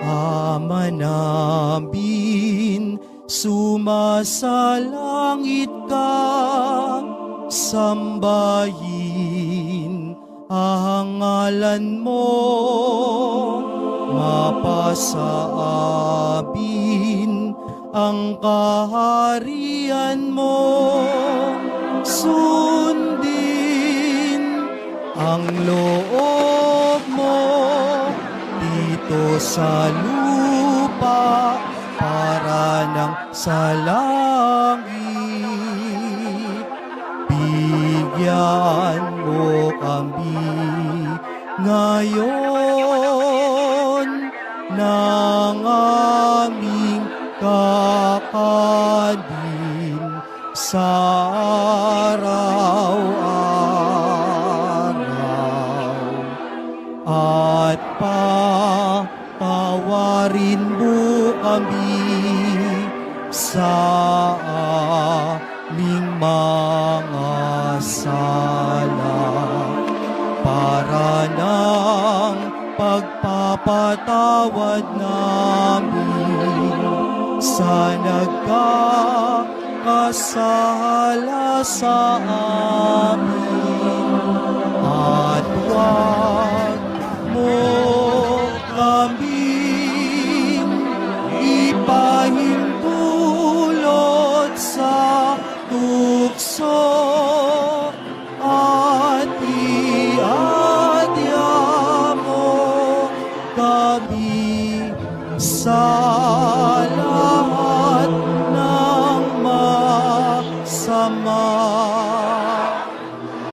Ama namin, sumasalangit ka, sambahin ang ngalan mo, mapasa amin ang kaharian mo, sundin ang loob mo dito sa lupa para nang sa langit. Bigyan mo kami ngayon ng aming kakanin sa araw-araw, at patawarin mo kami sa aming mga sala, para ng pagpapatawad namin sa nagkakasala sa amin,